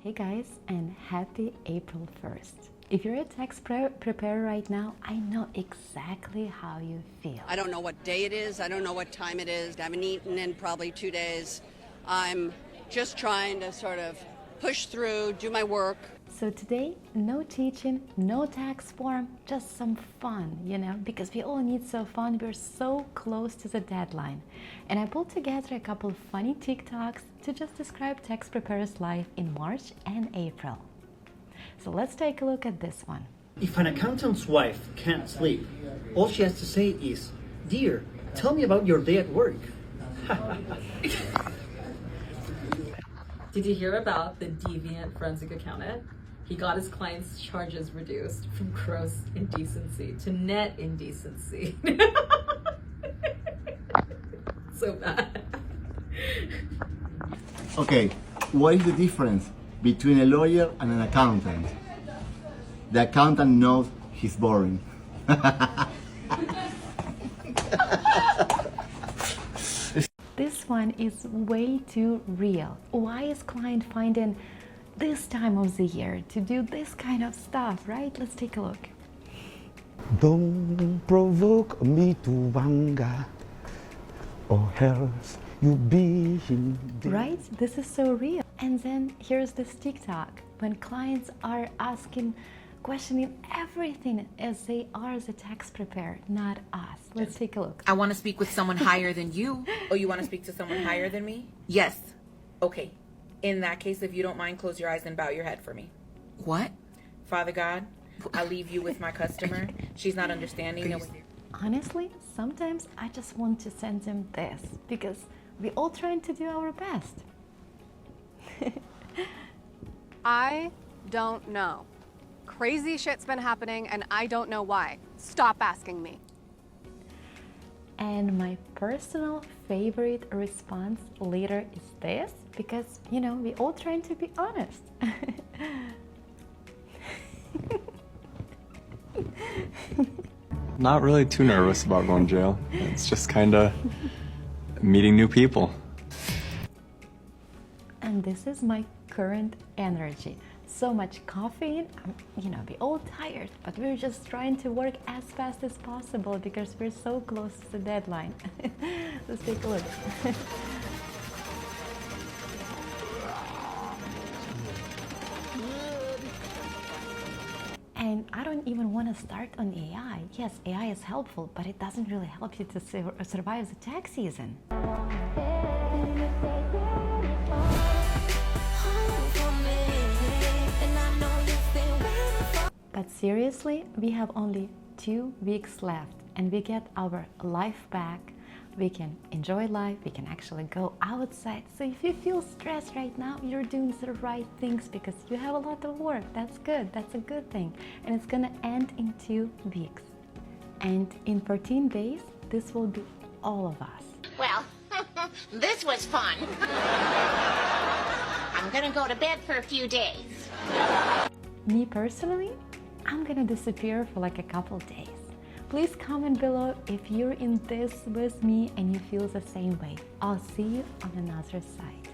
Hey guys, and happy April 1st. If you're a tax preparer right now, I know exactly how you feel. I don't know what day it is. I don't know what time it is. I haven't eaten in probably 2 days. I'm just trying to sort of push through, do my work. So today, no teaching, no tax form, just some fun, because we all need so fun. We're so close to the deadline. And I pulled together a couple of funny TikToks to just describe tax preparers' life in March and April. So let's take a look at this one. If an accountant's wife can't sleep, all she has to say is, "Dear, tell me about your day at work." Did you hear about the deviant forensic accountant? He got his client's charges reduced from gross indecency to net indecency. So bad. Okay, what is the difference between a lawyer and an accountant? The accountant knows he's boring. This one is way too real. Why is client finding this time of the year to do this kind of stuff, right? Let's take a look. Don't provoke me to anger, or else you'll be in debt. Right? This is so real. And then here's this TikTok when clients are questioning everything as they are the tax preparer, not us. Let's take a look. I want to speak with someone higher than you. Oh, you want to speak to someone higher than me? Yes. Okay. In that case, if you don't mind, close your eyes and bow your head for me. What? Father God, I leave you with my customer. She's not understanding. Honestly, sometimes I just want to send them this because we're all trying to do our best. I don't know. Crazy shit's been happening and I don't know why. Stop asking me. And my personal favorite response later is this, because, we're all trying to be honest. Not really too nervous about going to jail. It's just kind of meeting new people. And this is my current energy. So much caffeine, we're all tired, but we're just trying to work as fast as possible because we're so close to the deadline. Let's take a look. And I don't even want to start on AI. Yes, AI is helpful, but it doesn't really help you to survive the tax season. But seriously, we have only 2 weeks left and we get our life back. We can enjoy life, we can actually go outside. So if you feel stressed right now, you're doing the right things because you have a lot of work. That's good, that's a good thing. And it's gonna end in 2 weeks. And in 14 days, this will be all of us. Well, this was fun. I'm gonna go to bed for a few days. Me personally, I'm gonna disappear for like a couple days. Please comment below if you're in this with me and you feel the same way. I'll see you on another side.